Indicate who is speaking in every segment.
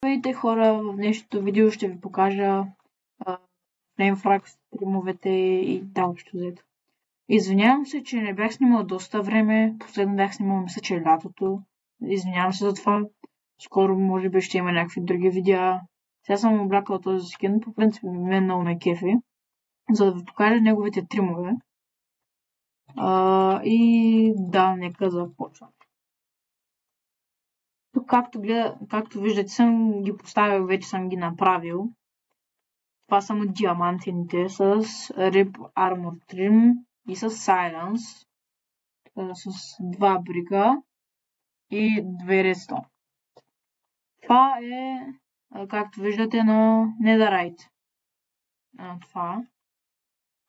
Speaker 1: Здравейте хора, в днешното видео ще ви покажа Flamefrag стримовете и общо взето. Извинявам се, че не бях снимал доста време, последно бях снимал, мисля, че е лятото. Извинявам се за това, скоро може би ще има някакви други видеа. Сега съм облякал този скин, по принцип мен много ме кефи, за да ви покажа неговите тримове. И да, нека започвам. Тук, както виждате, съм ги поставил, вече съм ги направил. Това са му диамантините с Rip Armor Trim и с Silence, с 2 брика и 2 Redstone. Това е, както виждате, на Netherite. Това.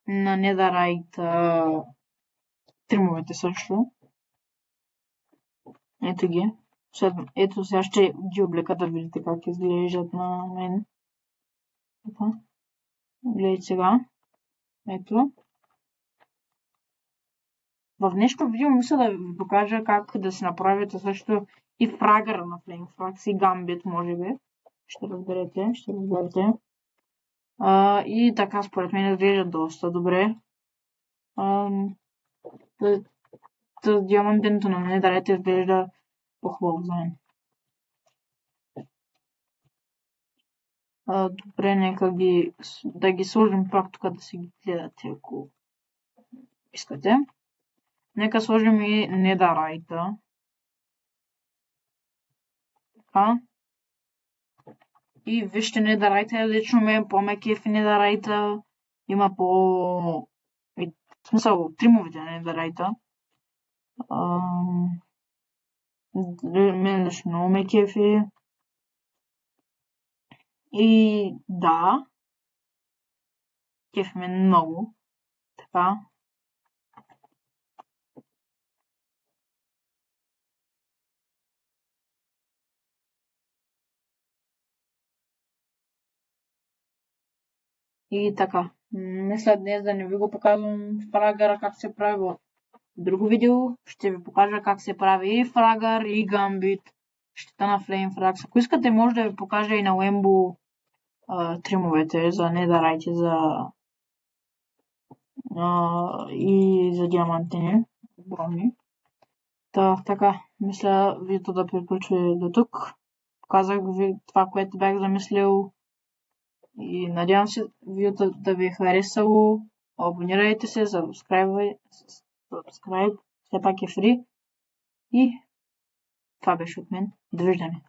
Speaker 1: На Netherite тримовете също. Ето ги. Ето сега ще ги облека да видите как изглеждат на мен. Така. Гледайте сега. Ето. В днешното видео мисля да ви покажа как да си направите също и фрагъра на Flamefrag и Gambit, може би. Ще разберете. И така според мен изглежда доста добре. Диамантенето на мен дарете изглежда по-хубаво за мен. Добре, нека да ги сложим пак тук да си ги гледате, ако искате. Нека сложим и Netherite. Така. И вижте Netherite, лично мен по-ме кефи Netherite. Има в смисъл, тримовете на Netherite. Мен лично много ме кефи. И да. Кефи ме много. Така. И така. Мисля днес да не ви го показвам фрагъра как се прави в друго видео. Ще ви покажа как се прави и фрагър, и гамбит. Щита на Flamefrag. Ако искате, може да ви покажа и на Lembo тримовете за Netherite и за диамантини. Брони. Така, мисля видеото да приключи до тук. Показах ви това, което бях замислил. И надявам се видеото да ви е харесало. Абонирайте се, subscribe, все пак е фри. И това беше от мен. Довиждане.